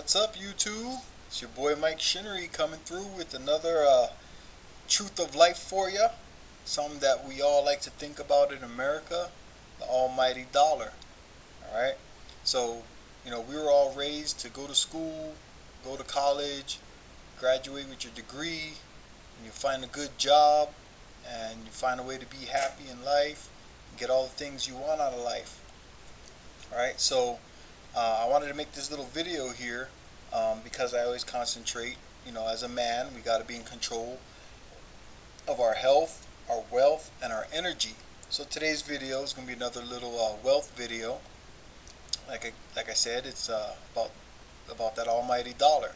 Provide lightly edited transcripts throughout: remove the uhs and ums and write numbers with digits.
What's up, YouTube? It's your boy MikeShinnery coming through with another truth of life for you. Something that we all like to think about in America, the almighty dollar. Alright? So, we were all raised to go to school, go to college, graduate with your degree, and you find a good job, and you find a way to be happy in life, and get all the things you want out of life. Alright, so I wanted to make this little video here because I always concentrate, as a man, we got to be in control of our health, our wealth, and our energy. So today's video is going to be another little wealth video. Like I said, it's about that almighty dollar.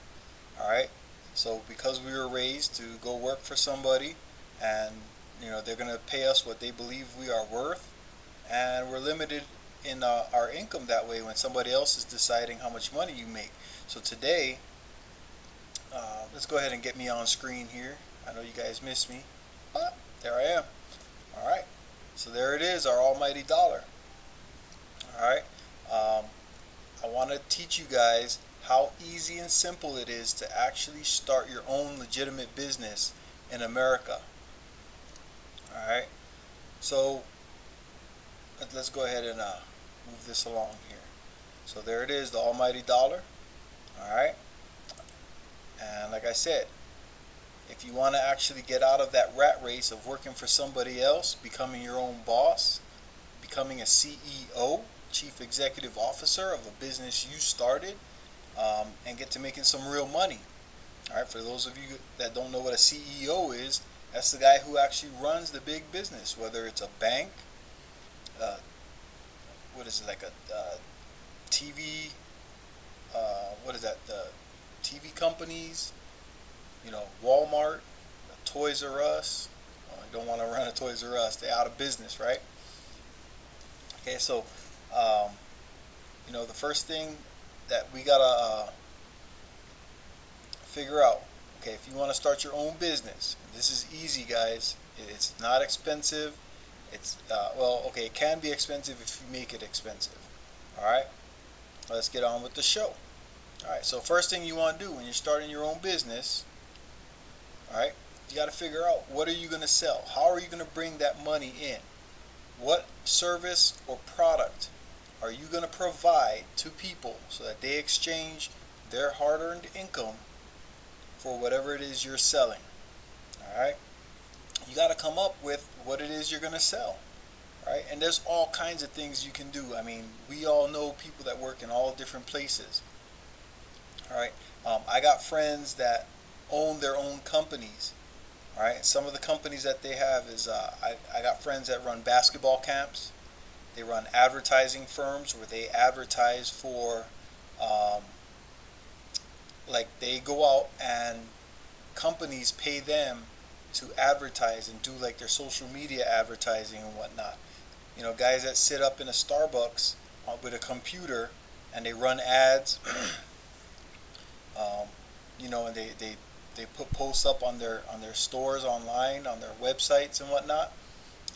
Alright, so because we were raised to go work for somebody, and they're going to pay us what they believe we are worth, and we're limited in our income that way when somebody else is deciding how much money you make. So today, let's go ahead and get me on screen here. I know you guys miss me, but there I am. Alright, so there it is, our almighty dollar. Alright, I want to teach you guys how easy and simple it is to actually start your own legitimate business in America. Alright, so let's go ahead and move this along here. So there it is, the almighty dollar. Alright, and like I said, if you want to actually get out of that rat race of working for somebody else, becoming your own boss, becoming a CEO, Chief Executive Officer of a business you started, and get to making some real money. Alright, for those of you that don't know what a CEO is, that's the guy who actually runs the big business, whether it's a bank, what is it, like a TV, what is that, the TV companies, Walmart, Toys R Us. Well, you don't want to run a Toys R Us, they're out of business, right? Okay, so the first thing that we gotta figure out, okay, if you want to start your own business, this is easy, guys. It's not expensive. It's okay, it can be expensive if you make it expensive. Alright, let's get on with the show. Alright, so first thing you want to do when you're starting your own business, alright, you got to figure out, what are you going to sell? How are you going to bring that money in? What service or product are you going to provide to people so that they exchange their hard-earned income for whatever it is you're selling? Alright, you got to come up with what it is you're going to sell. Right? And there's all kinds of things you can do. I mean, we all know people that work in all different places. Alright, I got friends that own their own companies. Alright, some of the companies that they have is, I got friends that run basketball camps. They run advertising firms where they advertise for, like they go out and companies pay them to advertise and do like their social media advertising and whatnot. Guys that sit up in a Starbucks with a computer and they run ads, and they put posts up on their stores online, on their websites and whatnot.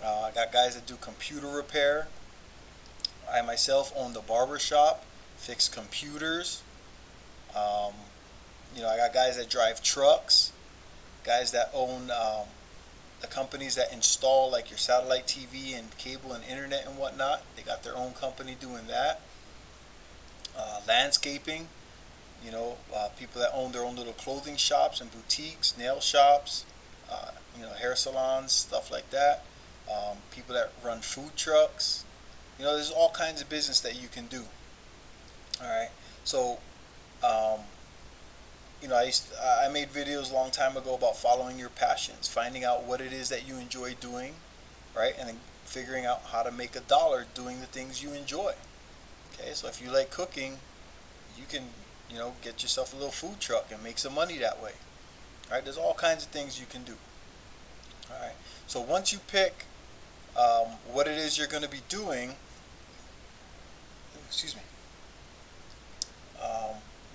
I got guys that do computer repair. I myself own the barber shop, fix computers. I got guys that drive trucks, guys that own the companies that install like your satellite TV and cable and internet and whatnot. They got their own company doing that. Landscaping, people that own their own little clothing shops and boutiques, nail shops, hair salons, stuff like that. People that run food trucks. There's all kinds of business that you can do. Alright, so I made videos a long time ago about following your passions, finding out what it is that you enjoy doing, right, and then figuring out how to make a dollar doing the things you enjoy. Okay, so if you like cooking, you can, get yourself a little food truck and make some money that way. All right, there's all kinds of things you can do. All right, so once you pick what it is you're going to be doing, excuse me,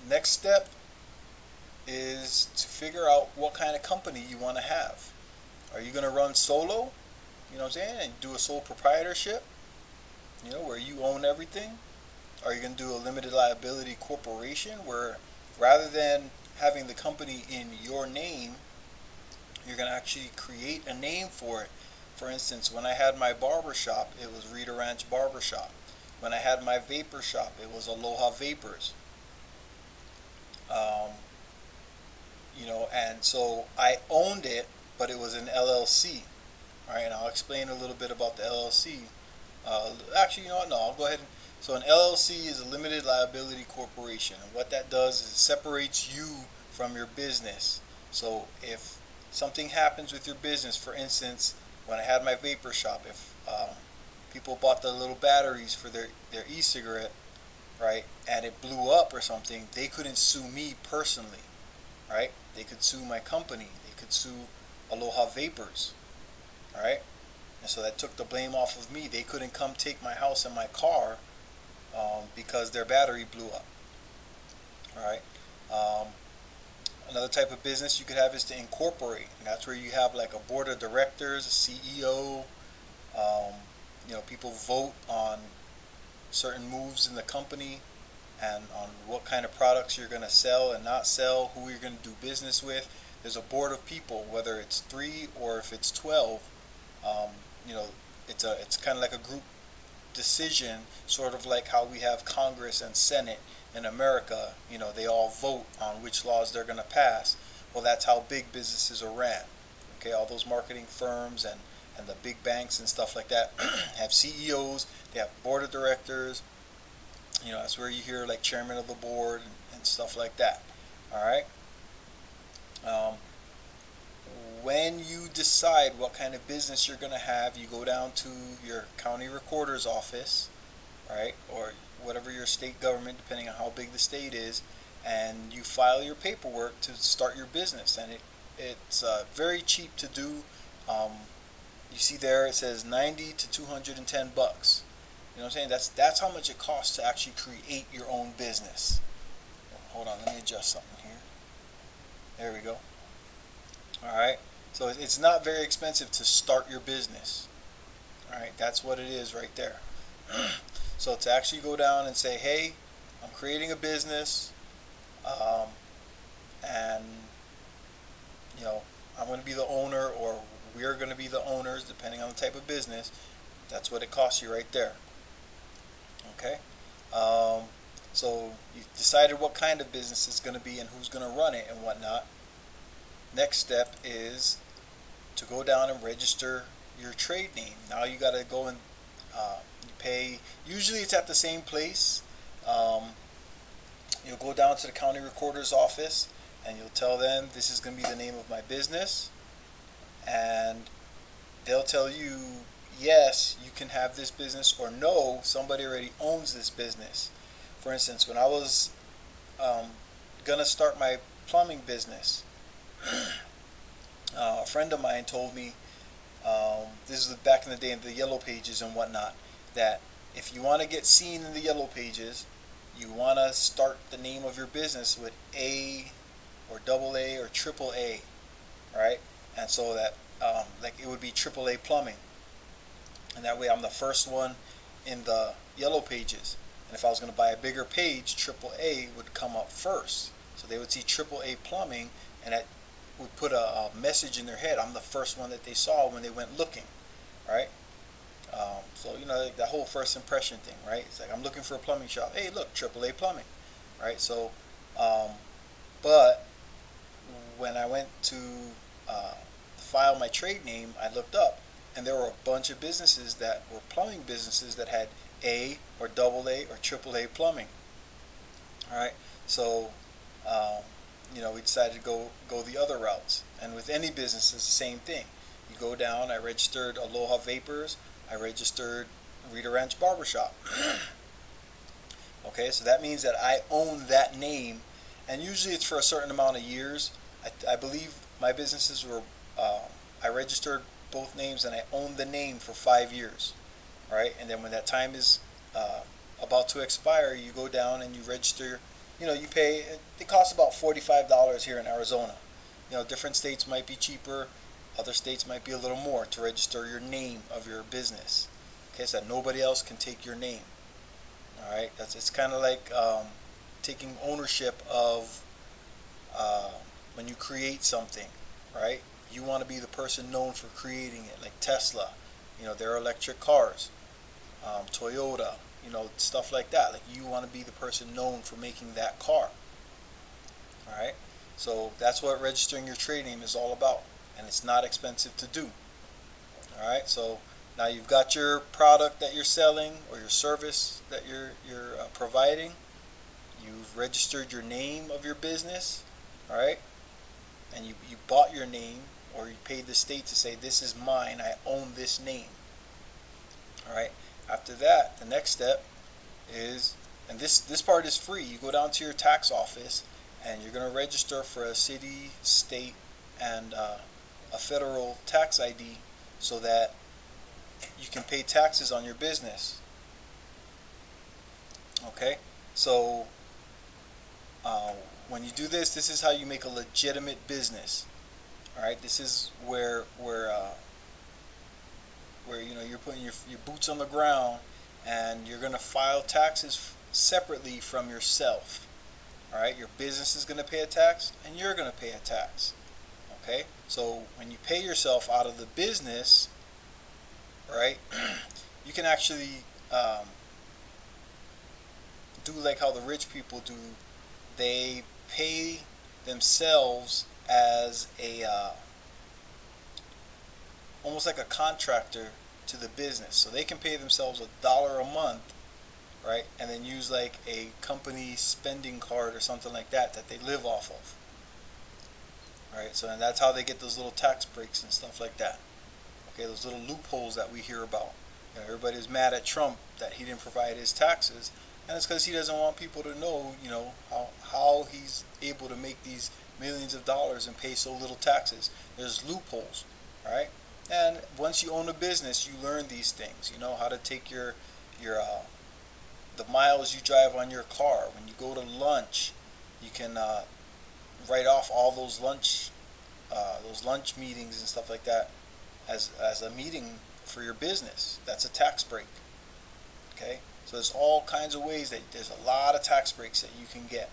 next step is to figure out what kind of company you want to have. Are you going to run solo, and do a sole proprietorship, where you own everything? Are you going to do a limited liability corporation where rather than having the company in your name, you're going to actually create a name for it. For instance, when I had my barber shop, it was Rita Ranch Barber Shop. When I had my vapor shop, it was Aloha Vapors. Um, and so I owned it, but it was an LLC. All right, and I'll explain a little bit about the LLC. Actually, you know what? No, I'll go ahead. So an LLC is a limited liability corporation, and what that does is it separates you from your business. So if something happens with your business, for instance, when I had my vapor shop, if people bought the little batteries for their e-cigarette, right, and it blew up or something, they couldn't sue me personally, right? They could sue my company. They could sue Aloha Vapors, all right? And so that took the blame off of me. They couldn't come take my house and my car because their battery blew up, all right? Another type of business you could have is to incorporate. And that's where you have like a board of directors, a CEO. People vote on certain moves in the company and on what kind of products you're going to sell and not sell, who you're going to do business with. There's a board of people, whether it's 3 or if it's 12. Um, it's kind of like a group decision, sort of like how we have Congress and Senate in America. They all vote on which laws they're going to pass. Well, that's how big businesses are ran. Okay, all those marketing firms and the big banks and stuff like that have CEOs. They have board of directors. That's where you hear like chairman of the board and stuff like that. All right. When you decide what kind of business you're going to have, you go down to your county recorder's office, right, or whatever your state government, depending on how big the state is, and you file your paperwork to start your business. And it's very cheap to do. You see there it says 90 to 210 bucks. You know what I'm saying? That's how much it costs to actually create your own business. Hold on, let me adjust something here. There we go. All right. So it's not very expensive to start your business. All right, that's what it is right there. So to actually go down and say, hey, I'm creating a business, and I'm going to be the owner, or we're going to be the owners, depending on the type of business. That's what it costs you right there. Okay. So you've decided what kind of business it's going to be and who's going to run it and whatnot. Next step is to go down and register your trade name. Now you got to go and you pay. Usually it's at the same place. You'll go down to the county recorder's office and you'll tell them this is going to be the name of my business, and they'll tell you yes, you can have this business, or no, somebody already owns this business. For instance, when I was gonna start my plumbing business, a friend of mine told me, this is back in the day in the yellow pages and whatnot, that if you want to get seen in the yellow pages, you want to start the name of your business with A or double A or triple A, right? And so that like it would be triple A plumbing, and that way I'm the first one in the yellow pages. And if I was going to buy a bigger page, triple A would come up first, so they would see triple A plumbing, and that would put a message in their head. I'm the first one that they saw when they went looking, right? So like that whole first impression thing, right? It's like I'm looking for a plumbing shop. Hey, look, triple A plumbing, right? So, but when I went to file my trade name, I looked up, and there were a bunch of businesses that were plumbing businesses that had A or double A or triple A plumbing. All right, so we decided to go the other routes. And with any business, it's the same thing. You go down. I registered Aloha Vapors. I registered Rita Ranch Barbershop. Okay, so that means that I own that name, and usually it's for a certain amount of years. I believe my businesses were, I registered both names and I owned the name for 5 years, right? And then when that time is about to expire, you go down and you register. You pay. It costs about $45 here in Arizona. Different states might be cheaper. Other states might be a little more to register your name of your business. Okay, so that nobody else can take your name. All right, it's kind of like taking ownership of uh, when you create something, right? You want to be the person known for creating it, like Tesla, their electric cars, Toyota, stuff like that. Like you want to be the person known for making that car, all right? So that's what registering your trade name is all about, and it's not expensive to do, all right? So now you've got your product that you're selling or your service that you're providing. You've registered your name of your business, all right? And you bought your name, or you paid the state to say, this is mine, I own this name. All right. After that, the next step is, and this part is free. You go down to your tax office, and you're going to register for a city, state, and a federal tax ID, so that you can pay taxes on your business. Okay. So when you do this, this is how you make a legitimate business. All right. This is where you're putting your boots on the ground, and you're going to file taxes separately from yourself. All right, your business is going to pay a tax, and you're going to pay a tax. Okay, so when you pay yourself out of the business, right, you can actually do like how the rich people do. They pay themselves as a almost like a contractor to the business. So they can pay themselves $1 a month, right? And then use like a company spending card or something like that they live off of. Right? So and that's how they get those little tax breaks and stuff like that. Okay, those little loopholes that we hear about. Everybody's mad at Trump that he didn't provide his taxes, and it's because he doesn't want people to know, how he's able to make these millions of dollars and pay so little taxes. There's loopholes, right? And once you own a business, you learn these things. You know how to take your the miles you drive on your car. When you go to lunch, you can write off all those lunch meetings and stuff like that as a meeting for your business. That's a tax break. Okay, so there's all kinds of ways that there's a lot of tax breaks that you can get.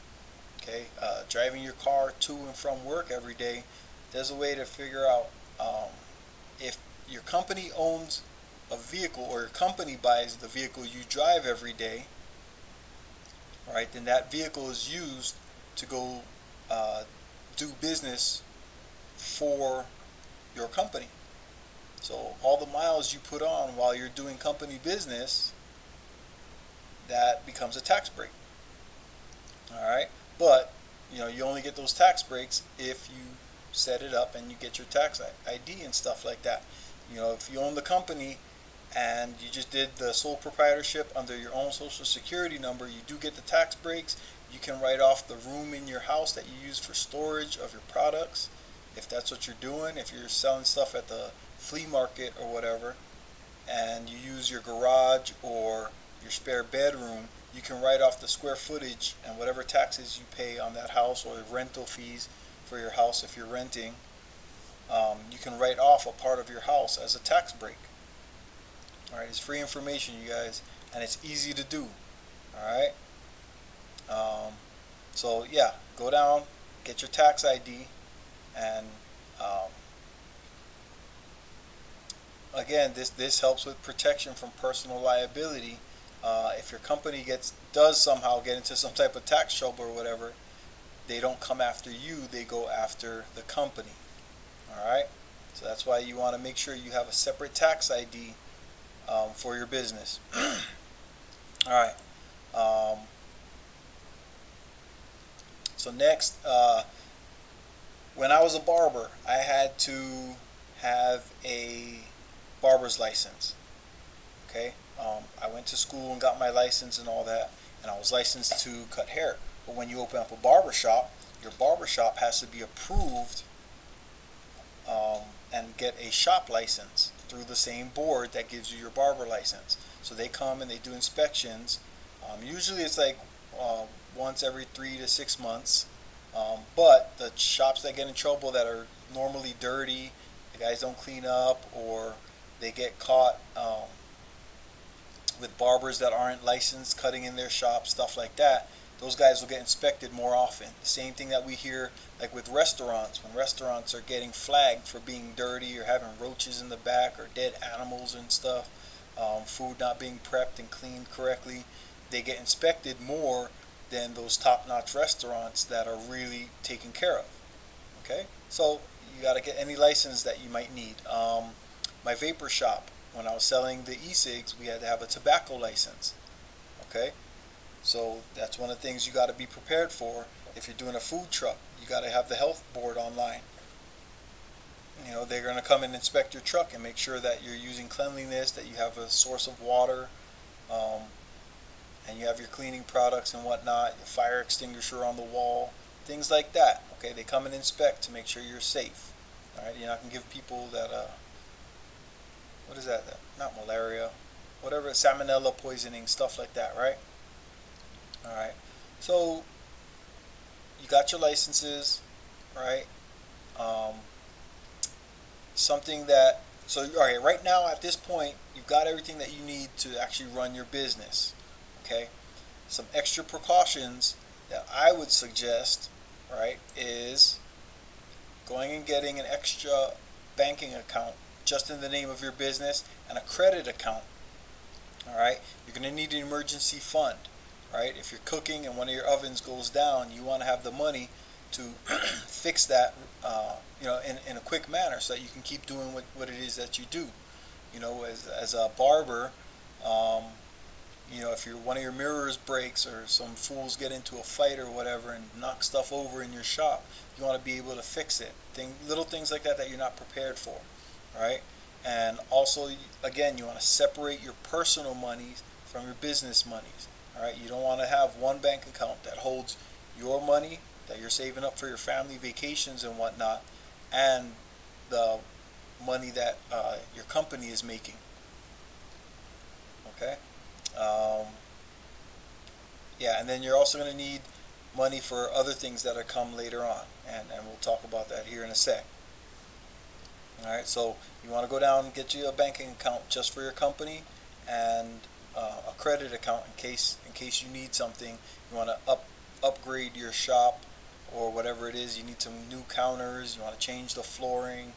Okay, driving your car to and from work every day. There's a way to figure out if your company owns a vehicle, or your company buys the vehicle you drive every day. Right, then that vehicle is used to go do business for your company. So all the miles you put on while you're doing company business, that becomes a tax break. All right, but you only get those tax breaks if you set it up and you get your tax ID and stuff like that. If you own the company and you just did the sole proprietorship under your own social security number, you do get the tax breaks. You can write off the room in your house that you use for storage of your products, if that's what you're doing. If you're selling stuff at the flea market or whatever, and you use your garage or your spare bedroom, you can write off the square footage and whatever taxes you pay on that house, or rental fees for your house if you're renting. You can write off a part of your house as a tax break. All right, it's free information, you guys, and it's easy to do. All right. So yeah, go down, get your tax ID, and again, this helps with protection from personal liability. If your company does somehow get into some type of tax trouble or whatever, they don't come after you, they go after the company. All right, so that's why you want to make sure you have a separate tax ID for your business. All right. So next, when I was a barber, I had to have a barber's license. Okay, I went to school and got my license and all that, and I was licensed to cut hair. But when you open up a barber shop, your barber shop has to be approved and get a shop license through the same board that gives you your barber license. So they come and they do inspections. Usually it's like once every 3 to 6 months. But the shops that get in trouble, that are normally dirty, the guys don't clean up, or they get caught with barbers that aren't licensed cutting in their shop, stuff like that, those guys will get inspected more often. The same thing that we hear like with restaurants, when restaurants are getting flagged for being dirty or having roaches in the back or dead animals and stuff, food not being prepped and cleaned correctly, they get inspected more than those top-notch restaurants that are really taken care of. Okay, so you got to get any license that you might need. My vapor shop, when I was selling the e-cigs, we had to have a tobacco license. Okay, so that's one of the things you got to be prepared for. If you're doing a food truck, you got to have the health board online. You know, they're going to come and inspect your truck and make sure that you're using cleanliness, that you have a source of water, and you have your cleaning products and whatnot, your fire extinguisher on the wall, things like that. Okay, they come and inspect to make sure you're safe. All right, you're not going to give people that what is that? Not malaria, whatever, salmonella poisoning, stuff like that, right? All right, so you got your licenses, right? Something that, so all right, right now at this point, you've got everything that you need to actually run your business. Okay, some extra precautions that I would suggest, right, is going and getting an extra banking account just in the name of your business and a credit account. All right, you're going to need an emergency fund. Right, if you're cooking and one of your ovens goes down, you want to have the money to fix that, in a quick manner, so that you can keep doing what it is that you do. You know, as a barber, if one of your mirrors breaks or some fools get into a fight or whatever and knock stuff over in your shop, you want to be able to fix it. Little things like that you're not prepared for, right? And also, again, you want to separate your personal monies from your business monies. All right, you don't want to have one bank account that holds your money that you're saving up for your family vacations and whatnot, and the money that your company is making. Okay. And then you're also going to need money for other things that are come later on, and we'll talk about that here in a sec. All right, so you want to go down and get you a banking account just for your company, and a credit account in case you need something. You want to upgrade your shop or whatever it is. You need some new counters. You want to change the flooring,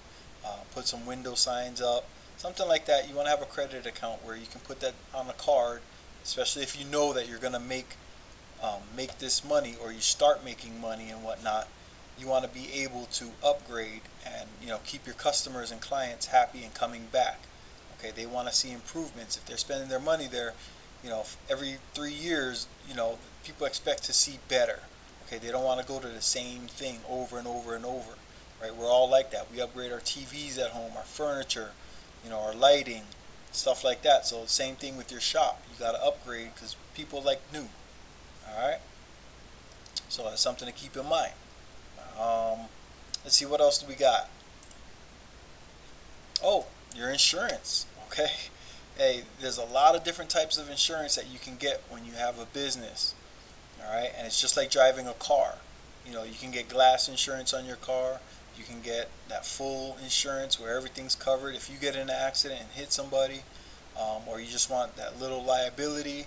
put some window signs up, something like that. You want to have a credit account where you can put that on a card, especially if you know that you're going to make this money, or you start making money and whatnot. You want to be able to upgrade and keep your customers and clients happy and coming back. Okay, they want to see improvements. If they're spending their money there, every 3 years, people expect to see better. Okay, they don't want to go to the same thing over and over and over. Right? We're all like that. We upgrade our TVs at home, our furniture, our lighting, stuff like that. So same thing with your shop. You got to upgrade because people like new. All right. So that's something to keep in mind. Let's see, what else do we got? Oh, your insurance. Okay. Hey, there's a lot of different types of insurance that you can get when you have a business. All right, and it's just like driving a car. You can get glass insurance on your car. You can get that full insurance where everything's covered. If you get in an accident and hit somebody, or you just want that little liability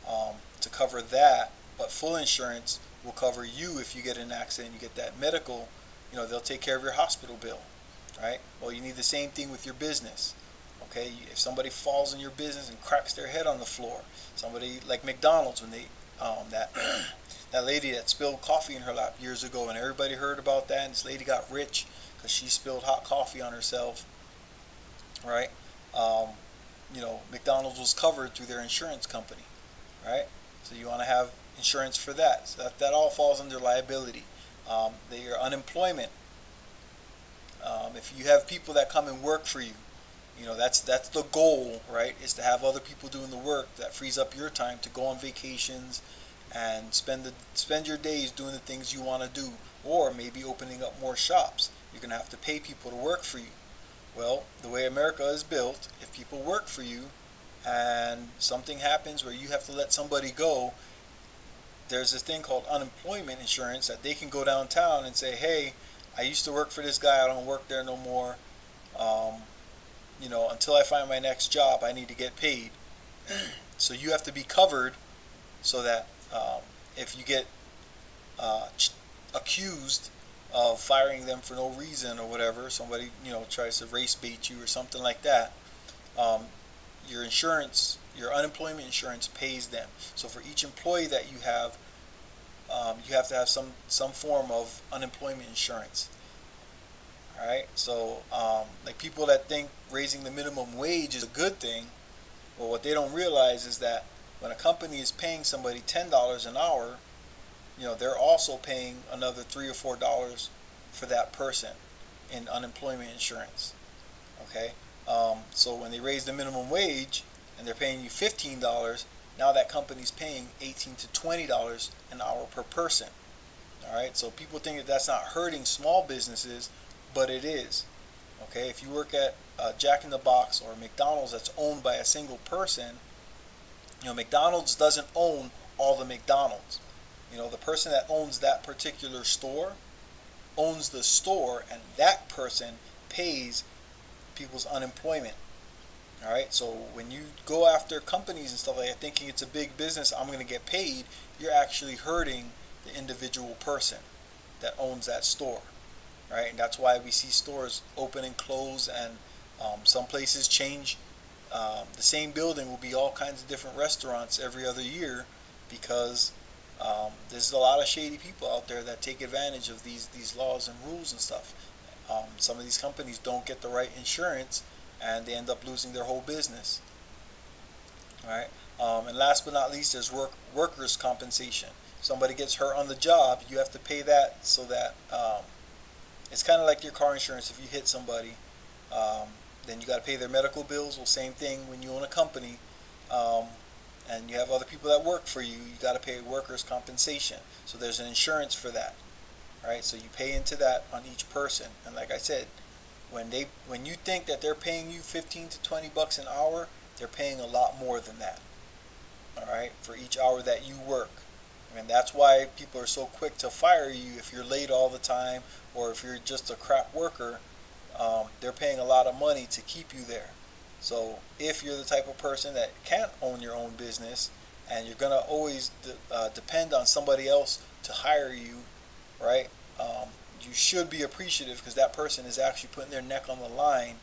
to cover that, but full insurance will cover you if you get in an accident. You get that medical. They'll take care of your hospital bill. Right? Well, you need the same thing with your business. Okay, if somebody falls in your business and cracks their head on the floor, somebody like McDonald's, when they that lady that spilled coffee in her lap years ago, and everybody heard about that, and this lady got rich because she spilled hot coffee on herself. Right? McDonald's was covered through their insurance company. Right? So you want to have insurance for that. So that all falls under liability. Your unemployment. If you have people that come and work for you, that's the goal, right? Is to have other people doing the work. That frees up your time to go on vacations and spend your days doing the things you want to do, or maybe opening up more shops. You're going to have to pay people to work for you. Well, the way America is built, if people work for you and something happens where you have to let somebody go, there's this thing called unemployment insurance that they can go downtown and say, hey, I used to work for this guy, I don't work there no more. Until I find my next job, I need to get paid. So you have to be covered so that if you get accused of firing them for no reason or whatever, somebody tries to race bait you or something like that, um, your insurance, your unemployment insurance pays them. So for each employee that you have to have some form of unemployment insurance. All right. So like people that think raising the minimum wage is a good thing, well, what they don't realize is that when a company is paying somebody $10 an hour, they're also paying another $3 or $4 for that person in unemployment insurance. Okay. So when they raise the minimum wage and they're paying you $15, now that company's paying $18 to $20 an hour per person. All right. So people think that that's not hurting small businesses, but it is. Okay. If you work at Jack in the Box or McDonald's that's owned by a single person, McDonald's doesn't own all the McDonald's. The person that owns that particular store owns the store, and that person pays people's unemployment. All right. So when you go after companies and stuff like that, thinking it's a big business, I'm going to get paid, you're actually hurting the individual person that owns that store. Right. And that's why we see stores open and close, and some places change. The same building will be all kinds of different restaurants every other year because there's a lot of shady people out there that take advantage of these laws and rules and stuff. Some of these companies don't get the right insurance, and they end up losing their whole business. All right. And last but not least, there's workers' compensation. Somebody gets hurt on the job, you have to pay that, so that it's kind of like your car insurance. If you hit somebody, then you got to pay their medical bills. Well, same thing when you own a company, and you have other people that work for you. You got to pay workers' compensation. So there's an insurance for that, right? So you pay into that on each person. And like I said, when you think that they're paying you $15 to $20 an hour, they're paying a lot more than that. All right, for each hour that you work. And that's why people are so quick to fire you if you're late all the time, or if you're just a crap worker. They're paying a lot of money to keep you there. So if you're the type of person that can't own your own business, and you're going to always depend on somebody else to hire you, right? You should be appreciative, because that person is actually putting their neck on the line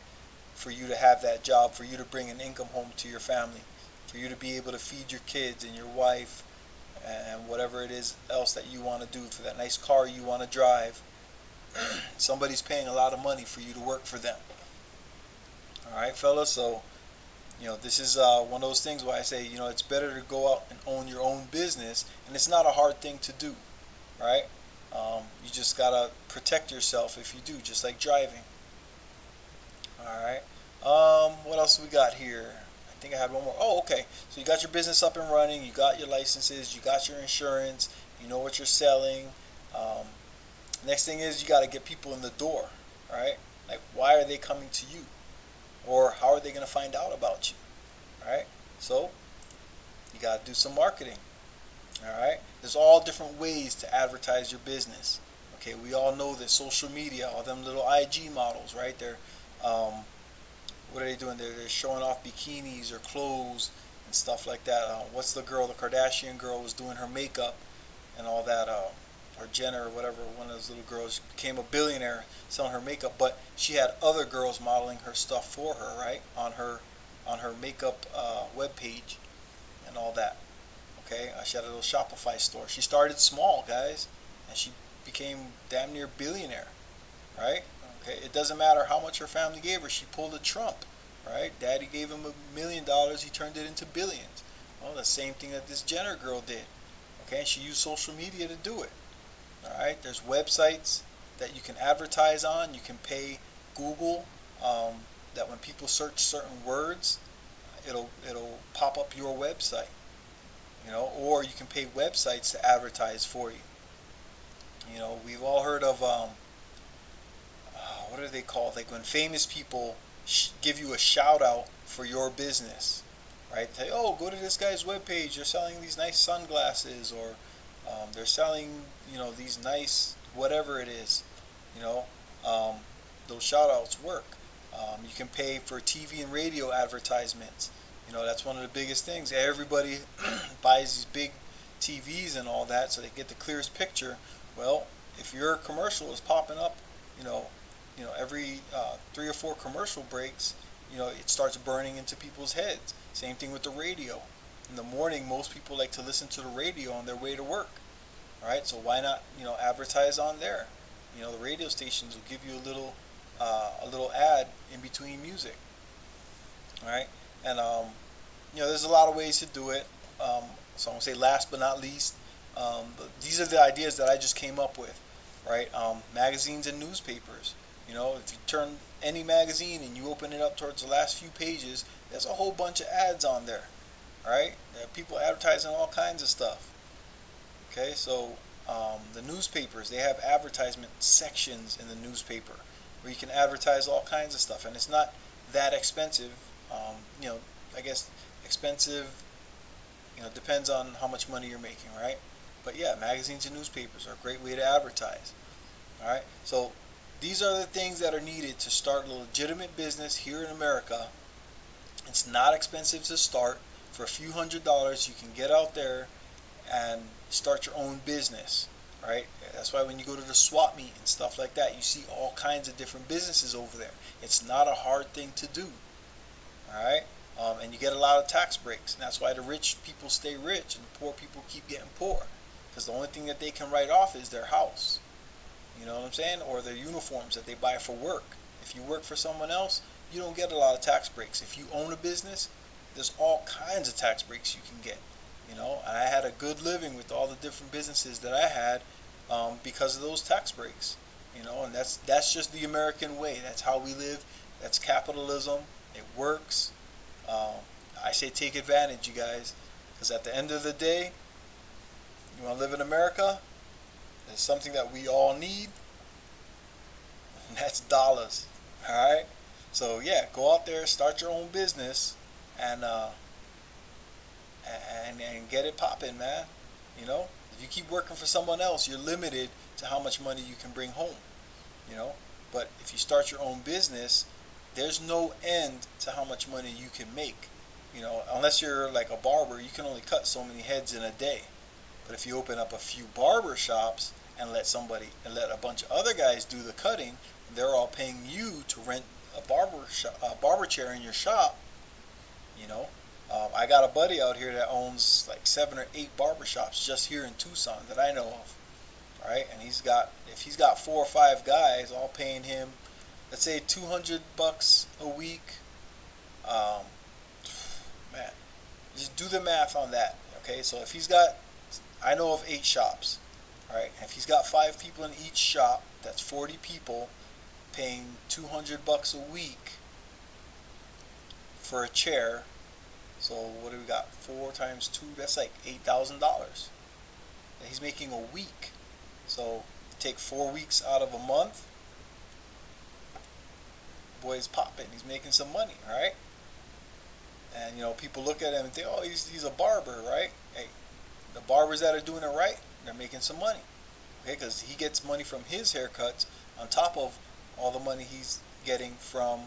for you to have that job, for you to bring an income home to your family, for you to be able to feed your kids and your wife and whatever it is else that you want to do, for that nice car you want to drive. Somebody's paying a lot of money for you to work for them. All right, fellas. So, this is one of those things where I say, it's better to go out and own your own business, and it's not a hard thing to do, right? You just gotta protect yourself if you do, just like driving. All right. What else we got here? I think I had one more. Oh, okay. So you got your business up and running. You got your licenses. You got your insurance. You know what you're selling. Next thing is you got to get people in the door, right? Like, why are they coming to you? Or how are they going to find out about you? Right? So you got to do some marketing. All right. There's all different ways to advertise your business. Okay, we all know that social media, all them little IG models, right? They're what are they doing? They're showing off bikinis or clothes and stuff like that. What's the Kardashian girl was doing her makeup and all that. Or Jenner or whatever, one of those little girls became a billionaire selling her makeup, but she had other girls modeling her stuff for her, right? On her makeup web page and all that. Okay, she had a little Shopify store. She started small, guys, and she became damn near billionaire, right? Okay, it doesn't matter how much her family gave her. She pulled a Trump, right? Daddy gave him $1 million. He turned it into billions. Well, the same thing that this Jenner girl did. Okay, and she used social media to do it. All right, there's websites that you can advertise on. You can pay Google that when people search certain words, it'll pop up your website. Or you can pay websites to advertise for you. We've all heard of what are they called? Like when famous people give you a shout out for your business, right? Say, oh, go to this guy's webpage. They're selling these nice sunglasses, or they're selling, these nice whatever it is. Those shout outs work. You can pay for TV and radio advertisements. That's one of the biggest things. Everybody buys these big TVs and all that, so they get the clearest picture. Well, if your commercial is popping up, you know, every 3 or 4 commercial breaks, it starts burning into people's heads. Same thing with the radio. In the morning, most people like to listen to the radio on their way to work. All right, so why not, advertise on there? The radio stations will give you a little ad in between music. All right, and there's a lot of ways to do it. So I'm gonna say last but not least, these are the ideas that I just came up with. Right, magazines and newspapers. If you turn any magazine and you open it up towards the last few pages, there's a whole bunch of ads on there. All right, there are people advertising all kinds of stuff. Okay, so the newspapers, they have advertisement sections in the newspaper where you can advertise all kinds of stuff, and it's not that expensive. I guess expensive, depends on how much money you're making, right? But yeah, magazines and newspapers are a great way to advertise. All right, so these are the things that are needed to start a legitimate business here in America. It's not expensive to start. For a few $100s, you can get out there and start your own business, right? That's why when you go to the swap meet and stuff like that, you see all kinds of different businesses over there. It's not a hard thing to do, all right? And you get a lot of tax breaks. And that's why the rich people stay rich and the poor people keep getting poor, because the only thing that they can write off is their house. You know what I'm saying? Or their uniforms that they buy for work. If you work for someone else, you don't get a lot of tax breaks. If you own a business, there's all kinds of tax breaks you can get. And I had a good living with all the different businesses that I had because of those tax breaks. And that's just the American way. That's how we live. That's capitalism. It works. I say take advantage, you guys, because at the end of the day, you want to live in America, there's something that we all need, and that's dollars. All right, so yeah, go out there, start your own business, and get it popping, man. If you keep working for someone else, you're limited to how much money you can bring home. But if you start your own business, there's no end to how much money you can make. Unless you're like a barber, you can only cut so many heads in a day. But if you open up a few barber shops and let a bunch of other guys do the cutting, they're all paying you to rent a barber chair in your shop. I got a buddy out here that owns like 7 or 8 barber shops just here in Tucson that I know of. All right, and if he's got 4 or 5 guys all paying him, let's say $200 a week. Man, just do the math on that. Okay, so if I know of 8 shops. All right, and if he's got 5 people in each shop, that's 40 people paying $200 a week for a chair. So what do we got? 4 times 2, that's like $8,000 that he's making a week. So take 4 weeks out of a month, boy's popping. He's making some money, right? And people look at him and think, oh, he's a barber, right? Hey, the barbers that are doing it right, they're making some money, okay? Because he gets money from his haircuts on top of all the money he's getting from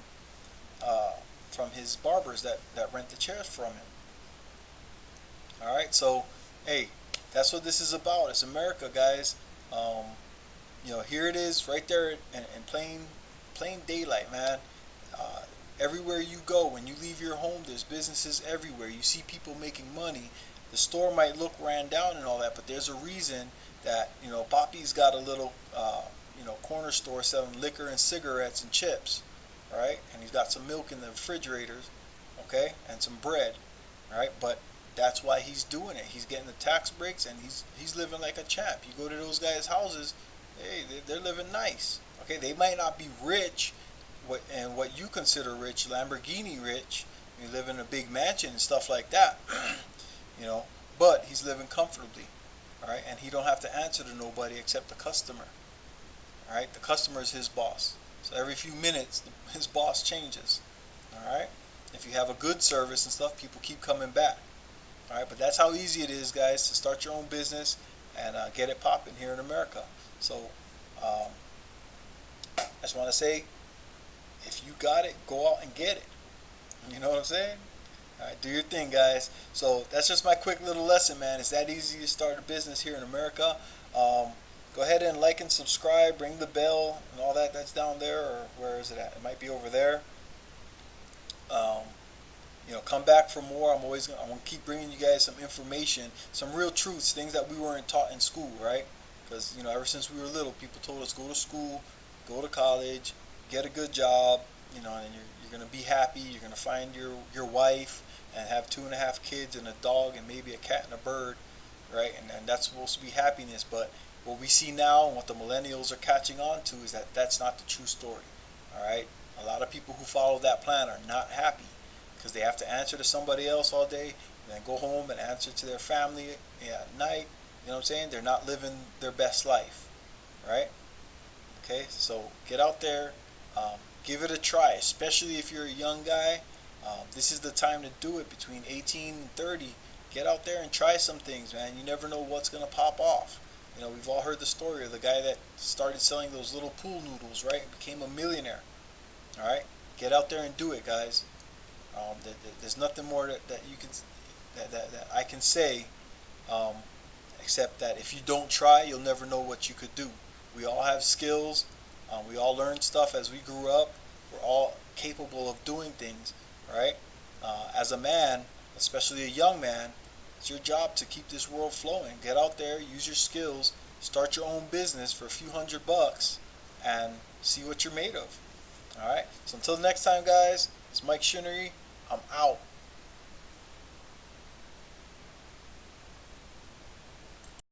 his barbers that rent the chairs from him. All right, so hey, that's what this is about. It's America, guys. Here it is, right there in plain daylight, man. Everywhere you go, when you leave your home, there's businesses everywhere. You see people making money. The store might look ran down and all that, but there's a reason that Poppy's got a little corner store selling liquor and cigarettes and chips, right? And he's got some milk in the refrigerators, okay, and some bread, right? But that's why he's doing it. He's getting the tax breaks, and he's living like a champ. You go to those guys' houses, hey, they're living nice. Okay, they might not be rich, what you consider rich, Lamborghini rich. You live in a big mansion and stuff like that, but he's living comfortably, all right? And he don't have to answer to nobody except the customer, all right? The customer is his boss. So every few minutes, his boss changes, all right? If you have a good service and stuff, people keep coming back, all right? But that's how easy it is, guys, to start your own business and get it popping here in America. So I just want to say, if you got it, go out and get it. You know what I'm saying? All right, do your thing, guys. So that's just my quick little lesson, man. It's that easy to start a business here in America. Go ahead and like and subscribe, ring the bell, and all that. That's down there, or where is it at? It might be over there. Um, come back for more. I'm gonna keep bringing you guys some information, some real truths, things that we weren't taught in school, right? Because ever since we were little, people told us go to school, go to college, get a good job, and you're gonna be happy. You're gonna find your wife and have 2.5 kids and a dog and maybe a cat and a bird, right? And that's supposed to be happiness. But what we see now and what the millennials are catching on to is that that's not the true story. All right, a lot of people who follow that plan are not happy because they have to answer to somebody else all day and then go home and answer to their family at night. You know what I'm saying? They're not living their best life, right? Okay, so get out there, give it a try, especially if you're a young guy. This is the time to do it between 18 and 30. Get out there and try some things, man. You never know what's going to pop off. We've all heard the story of the guy that started selling those little pool noodles, right? Became a millionaire. All right, get out there and do it, guys. There's nothing more that you can that I can say, um, except that if you don't try, you'll never know what you could do. We all have skills. We all learn stuff as we grew up. We're all capable of doing things, right? As a man, especially a young man, it's your job to keep this world flowing. Get out there, use your skills, start your own business for a few $100, and see what you're made of. All right. So until next time, guys, it's MikeShinnery. I'm out.